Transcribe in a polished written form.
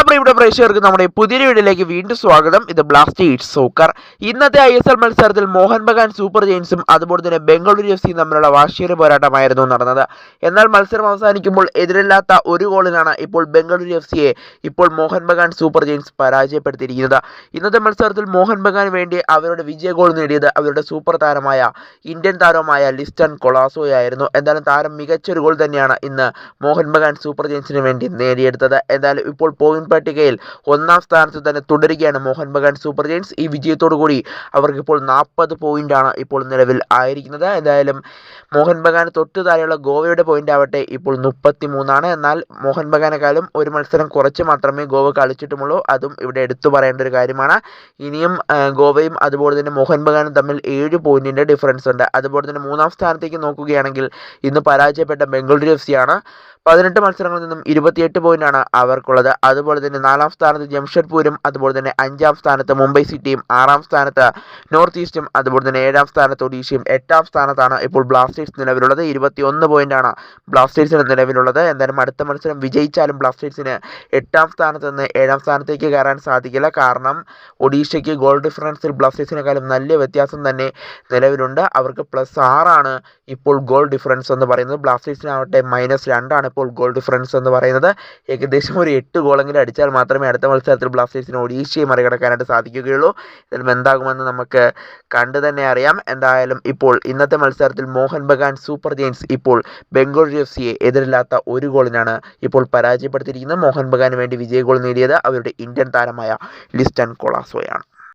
പ്രിയപ്പെട്ട പ്രേക്ഷകർക്ക് നമ്മുടെ പുതിയൊരു വീഡിയോയിലേക്ക് വീണ്ടും സ്വാഗതം. ഇത് ബ്ലാസ്റ്റേഴ്സ് സോക്കർ. ഇന്നത്തെ ISL മത്സരത്തിൽ മോഹൻ ബഗാൻ സൂപ്പർ ജയൻസും അതുപോലെ തന്നെ ബംഗളൂരു FC തമ്മിലുള്ള വാശിയേറിയ പോരാട്ടമായിരുന്നു നടന്നത്. എന്നാൽ മത്സരം അവസാനിക്കുമ്പോൾ എതിരില്ലാത്ത ഒരു ഗോളിനാണ് ഇപ്പോൾ ബംഗളൂരു FCയെ ഇപ്പോൾ മോഹൻ ബഗാൻ സൂപ്പർ ജയൻസ് പരാജയപ്പെടുത്തിയിരിക്കുന്നത്. ഇന്നത്തെ മത്സരത്തിൽ മോഹൻ ബഗാന് വേണ്ടി അവരുടെ വിജയ ഗോൾ നേടിയത് അവരുടെ സൂപ്പർ താരമായ ഇന്ത്യൻ താരമായ ലിസ്റ്റൺ കൊളാസോയായിരുന്നു. എന്തായാലും താരം മികച്ചൊരു ഗോൾ തന്നെയാണ് ഇന്ന് മോഹൻ ബഗാൻ സൂപ്പർ ജയൻസിന് വേണ്ടി നേടിയെടുത്തത്. എന്തായാലും ഇപ്പോൾ പോയിന്റ് പട്ടികയിൽ ഒന്നാം സ്ഥാനത്ത് തന്നെ തുടരുകയാണ് മോഹൻ ബഗാൻ സൂപ്പർ ജയൻസ്. ഈ വിജയത്തോടു കൂടി അവർക്കിപ്പോൾ 40 പോയിന്റാണ് ഇപ്പോൾ നിലവിൽ ആയിരിക്കുന്നത്. എന്തായാലും മോഹൻ ബഗാൻ തൊട്ടു താഴെയുള്ള ഗോവയുടെ പോയിന്റ് ആവട്ടെ ഇപ്പോൾ 33 എന്നാൽ മോഹൻ ബഗാനെക്കാളും ഒരു മത്സരം കുറച്ച് മാത്രമേ ഗോവ കളിച്ചിട്ടുമുള്ളൂ. അതും ഇവിടെ എടുത്തു പറയേണ്ട ഒരു കാര്യമാണ്. ഇനിയും ഗോവയും അതുപോലെ തന്നെ മോഹൻ ബഗാനും തമ്മിൽ 7 പോയിന്റിൻ്റെ ഡിഫറൻസ് ഉണ്ട്. അതുപോലെ തന്നെ മൂന്നാം സ്ഥാനത്തേക്ക് നോക്കുകയാണെങ്കിൽ ഇന്ന് പരാജയപ്പെട്ട ബംഗളൂരു FC ആണ്. 18 മത്സരങ്ങളിൽ നിന്നും 28 പോയിന്റാണ് അവർക്കുള്ളത്. അതുപോലെ തന്നെ 4ാം സ്ഥാനത്ത് ജംഷഡ്പൂരും അതുപോലെ തന്നെ 5ാം സ്ഥാനത്ത് മുംബൈ സിറ്റിയും 6ാം സ്ഥാനത്ത് നോർത്ത് ഈസ്റ്റും അതുപോലെ തന്നെ 7ാം സ്ഥാനത്ത് ഒഡീഷയും 8ാം സ്ഥാനത്താണ് ഇപ്പോൾ ബ്ലാസ്റ്റേഴ്സ് നിലവിലുള്ളത്. 21 പോയിന്റാണ് ബ്ലാസ്റ്റേഴ്സിന് നിലവിലുള്ളത്. എന്തായാലും അടുത്ത മത്സരം വിജയിച്ചാലും ബ്ലാസ്റ്റേഴ്സിന് 8ാം സ്ഥാനത്ത് നിന്ന് 7ാം സ്ഥാനത്തേക്ക് കയറാൻ സാധിക്കില്ല. കാരണം ഒഡീഷയ്ക്ക് ഗോൾ ഡിഫറൻസിൽ ബ്ലാസ്റ്റേഴ്സിനെക്കാളും നല്ല വ്യത്യാസം തന്നെ നിലവിലുണ്ട്. അവർക്ക് +6 ഇപ്പോൾ ഗോൾ ഡിഫറൻസ് എന്ന് പറയുന്നത്. ബ്ലാസ്റ്റേഴ്സിനാവട്ടെ -2 ഇപ്പോൾ ഗോൾ ഡിഫറൻസ് എന്ന് പറയുന്നത്. ഏകദേശം ഒരു 8 ഗോളെങ്കിലും അടിച്ചാൽ മാത്രമേ അടുത്ത മത്സരത്തിൽ ബ്ലാസ്റ്റേഴ്സിന് ഒഡീഷയെ മറികടക്കാനായിട്ട് സാധിക്കുകയുള്ളൂ. ഇതിലും എന്താകുമെന്ന് നമുക്ക് കണ്ടു തന്നെ അറിയാം. എന്തായാലും ഇപ്പോൾ ഇന്നത്തെ മത്സരത്തിൽ മോഹൻ ബഗാൻ സൂപ്പർ ജയൻസ് ഇപ്പോൾ ബംഗളൂരു FCയെ എതിരില്ലാത്ത ഒരു ഗോളിനാണ് ഇപ്പോൾ പരാജയപ്പെടുത്തിയിരിക്കുന്നത്. മോഹൻ ബഗാന് വേണ്ടി വിജയ ഗോൾ നേടിയത് അവരുടെ ഇന്ത്യൻ താരമായ ലിസ്റ്റൺ കൊളാസോയാണ്.